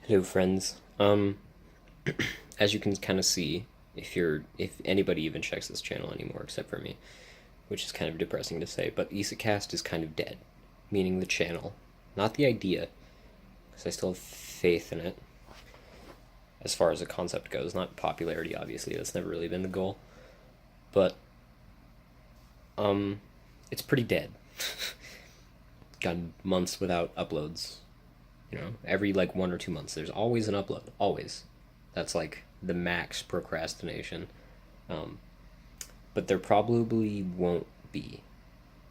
Hello, friends. As you can kind of see, if anybody even checks this channel anymore, except for me, which is kind of depressing to say, but Isekast is kind of dead, meaning the channel, not the idea, because I still have faith in it. As far as the concept goes, not popularity, obviously, that's never really been the goal, but it's pretty dead. Gone months without uploads. Every like 1 or 2 months, there's always an upload. Always. That's like the max procrastination. Um, but there probably won't be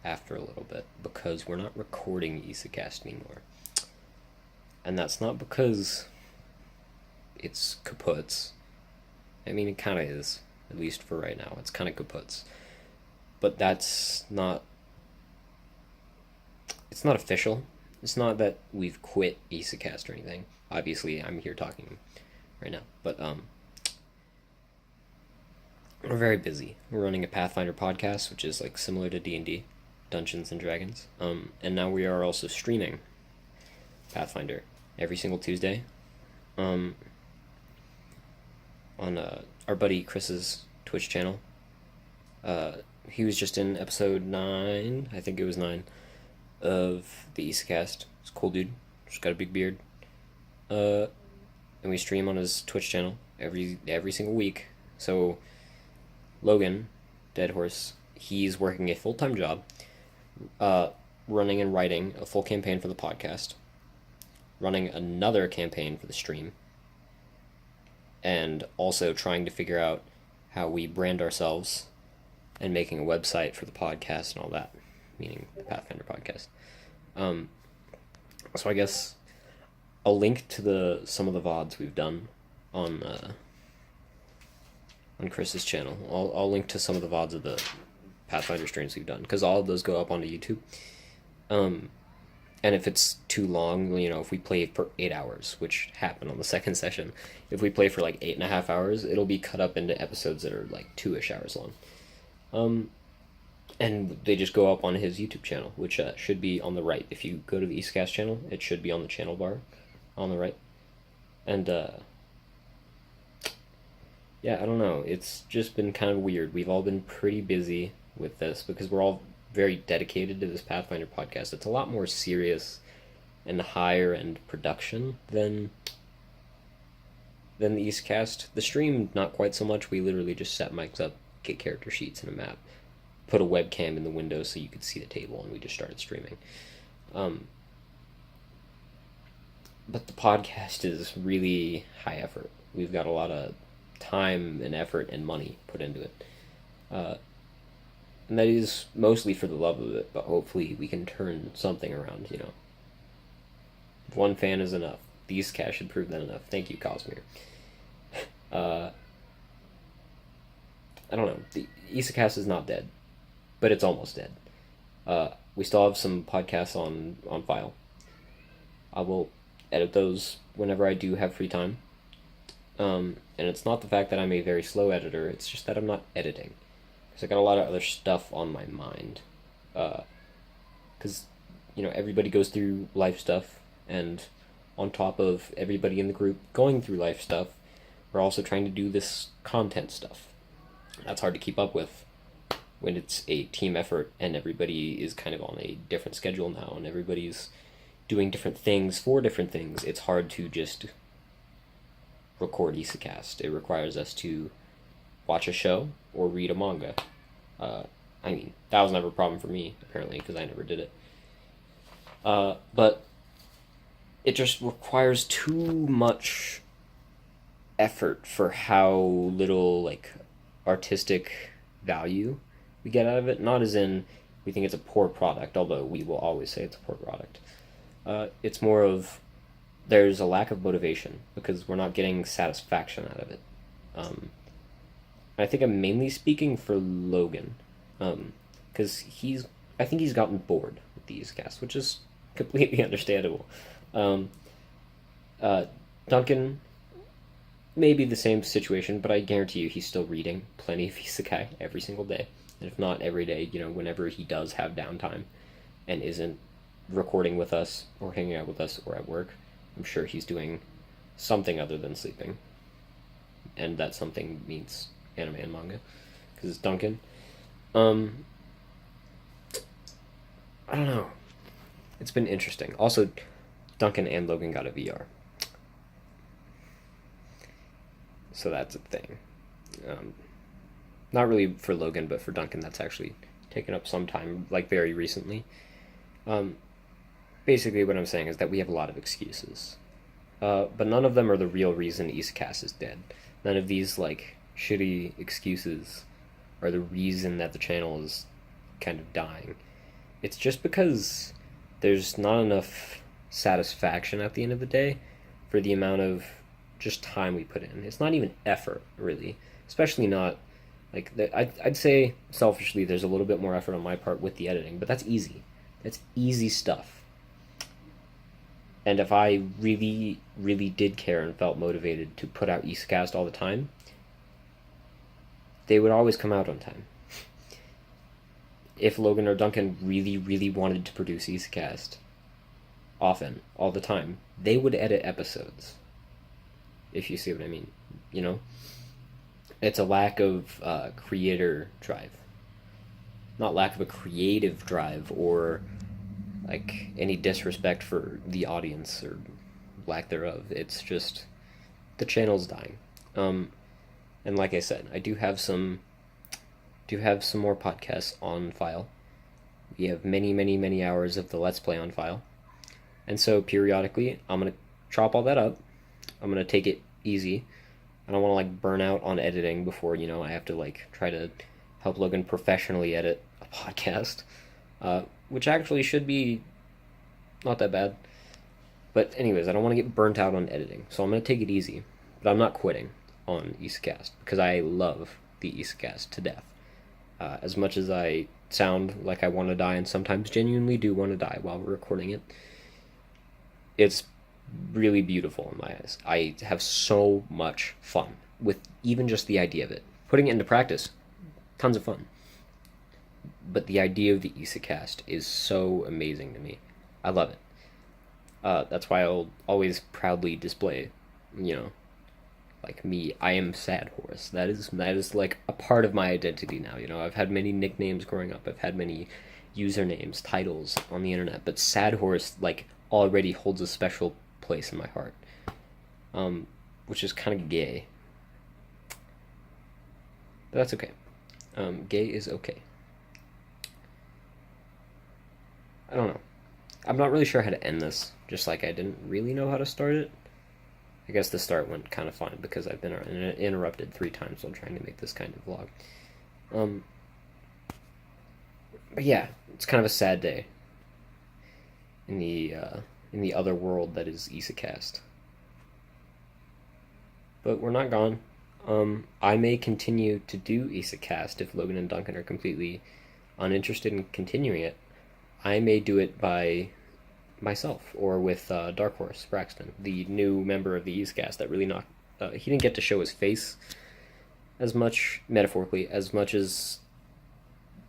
after a little bit because we're not recording Isekast anymore. And that's not because it's kaputs. I mean, it kind of is, at least for right now. It's kind of kaputs. But that's not. It's not official. It's not that we've quit Isekast or anything. Obviously, I'm here talking right now, but we're very busy. We're running a Pathfinder podcast, which is like similar to D&D, Dungeons and Dragons. And now we are also streaming Pathfinder every single Tuesday, um, on our buddy Chris's Twitch channel. He was just in episode 9, I think it was 9, of the Isekast. He's a cool dude. Just got a big beard. And we stream on his Twitch channel every single week. So Logan, Dead Horse, he's working a full time job, running and writing a full campaign for the podcast, running another campaign for the stream, and also trying to figure out how we brand ourselves and making a website for the podcast and all that, meaning the Pathfinder podcast. So I guess I'll link to some of the VODs we've done on Chris's channel. I'll link to some of the VODs of the Pathfinder streams we've done because all of those go up onto YouTube. And if it's too long, if we play for 8 hours, which happened on the second session, if we play for like 8.5 hours, it'll be cut up into episodes that are like 2-ish hours long. And they just go up on his YouTube channel, which should be on the right. If you go to the Isekast channel, it should be on the channel bar on the right. And yeah, I don't know. It's just been kind of weird. We've all been pretty busy with this because we're all very dedicated to this Pathfinder podcast. It's a lot more serious and higher end production than the Isekast. The stream, not quite so much. We literally just set mics up, get character sheets and a map, put a webcam in the window so you could see the table, and we just started streaming. But the podcast is really high effort. We've got a lot of time and effort and money put into it. And that is mostly for the love of it, but hopefully we can turn something around, If one fan is enough, these cast should prove that enough. Thank you, Cosmere. I don't know. The Isekast is not dead, but it's almost dead. We still have some podcasts on file. I will edit those whenever I do have free time. And it's not the fact that I'm a very slow editor, it's just that I'm not editing. Because I got a lot of other stuff on my mind. Because, everybody goes through life stuff, and on top of everybody in the group going through life stuff, we're also trying to do this content stuff. That's hard to keep up with when it's a team effort and everybody is kind of on a different schedule now and everybody's doing different things for different things. It's hard to just record Isekast. It requires us to watch a show or read a manga. That was never a problem for me, apparently, because I never did it. But it just requires too much effort for how little, artistic value we get out of it. Not as in we think it's a poor product, although we will always say it's a poor product. It's more of there's a lack of motivation because we're not getting satisfaction out of it. I think I'm mainly speaking for Logan, because I think he's gotten bored with these casts, which is completely understandable. Duncan may be the same situation, but I guarantee you he's still reading plenty of isekai every single day. And if not every day, whenever he does have downtime and isn't recording with us or hanging out with us or at work, I'm sure he's doing something other than sleeping, and that something means anime and manga, because it's Duncan. Um, I don't know. It's been interesting. Also, Duncan and Logan got a VR, so that's a thing. Um, Not really for Logan, but for Duncan, that's actually taken up some time, like very recently. Um, Basically, what I'm saying is that we have a lot of excuses, but none of them are the real reason Isekast is dead. None of these like shitty excuses are the reason that the channel is kind of dying. It's just because there's not enough satisfaction at the end of the day for the amount of just time we put in. It's not even effort, really, especially not like I'd say selfishly there's a little bit more effort on my part with the editing, but that's easy. That's easy stuff. And if I really, really did care and felt motivated to put out Isekast all the time, they would always come out on time. If Logan or Duncan really, really wanted to produce Isekast often, all the time, they would edit episodes. If you see what I mean, you know? It's a lack of creator drive. Not lack of a creative drive or like any disrespect for the audience or lack thereof. It's just the channel's dying. And like I said, I do have some more podcasts on file. We have many, many, many hours of the Let's Play on file. And so periodically I'm gonna chop all that up. I'm gonna take it easy. I don't want to like burn out on editing before, I have to like try to help Logan professionally edit a podcast, which actually should be not that bad. But anyways, I don't want to get burnt out on editing, so I'm going to take it easy. But I'm not quitting on Isekast because I love the Isekast to death. As much as I sound like I want to die and sometimes genuinely do want to die while we're recording it, it's really beautiful in my eyes. I have so much fun with even just the idea of it. Putting it into practice, tons of fun. But the idea of the Isekast is so amazing to me. I love it. That's why I'll always proudly display, like me, I am Sad Horse. That is like a part of my identity now. I've had many nicknames growing up. I've had many usernames, titles on the internet, but Sad Horse like already holds a special place in my heart, which is kind of gay, but that's okay. Gay is okay. I don't know. I'm not really sure how to end this, just like I didn't really know how to start it. I guess the start went kind of fine because I've been interrupted 3 times while trying to make this kind of vlog. But yeah, it's kind of a sad day in the other world that is Isekast. But we're not gone. I may continue to do Isekast if Logan and Duncan are completely uninterested in continuing it. I may do it by myself or with Dark Horse Braxton, the new member of the Isekast that really knocked. He didn't get to show his face as much, metaphorically, as much as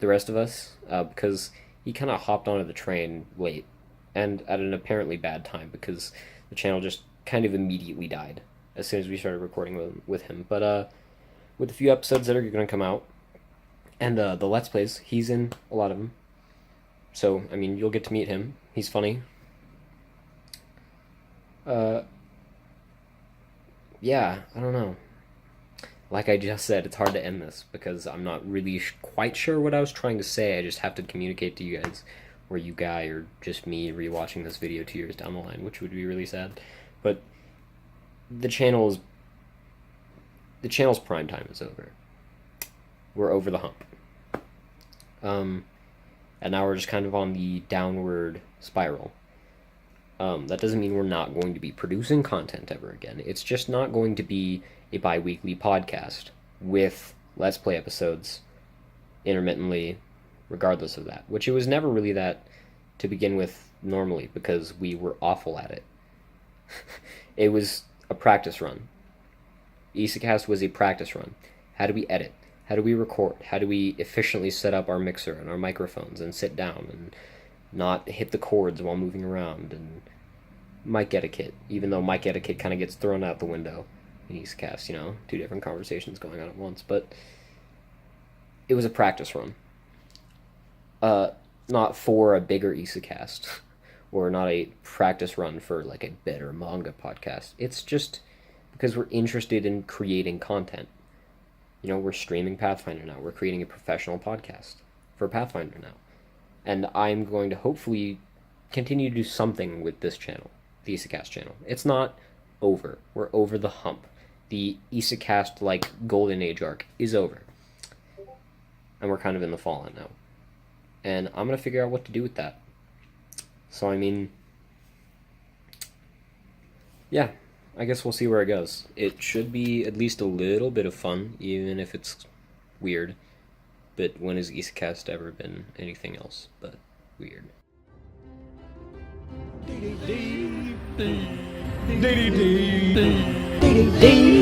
the rest of us, because he kind of hopped onto the train late and at an apparently bad time because the channel just kind of immediately died as soon as we started recording with him. But with a few episodes that are going to come out and the Let's Plays, he's in a lot of them. So, I mean, you'll get to meet him. He's funny. Yeah, I don't know. Like I just said, it's hard to end this because I'm not really quite sure what I was trying to say. I just have to communicate to you guys, or you guy, or just me rewatching this video 2 years down the line, which would be really sad. But the channel's prime time is over. We're over the hump. And now we're just kind of on the downward spiral. That doesn't mean we're not going to be producing content ever again. It's just not going to be a bi-weekly podcast with Let's Play episodes intermittently, regardless of that. Which it was never really that to begin with normally, because we were awful at it. It was a practice run. Isekast was a practice run. How do we edit? How do we record? How do we efficiently set up our mixer and our microphones and sit down and not hit the cords while moving around and mic etiquette, even though mic etiquette kind of gets thrown out the window in Isekast, you know, two different conversations going on at once. But it was a practice run. Not for a bigger Isekast, or not a practice run for like a better manga podcast. It's just because we're interested in creating content. You know, we're streaming Pathfinder now. We're creating a professional podcast for Pathfinder now. And I'm going to hopefully continue to do something with this channel, the Isekast channel. It's not over. We're over the hump. The Isekast, like, golden age arc is over. And we're kind of in the fallout now. And I'm going to figure out what to do with that. So, I mean, yeah, I guess we'll see where it goes. It should be at least a little bit of fun, even if it's weird. But when has Isekast ever been anything else but weird? Dee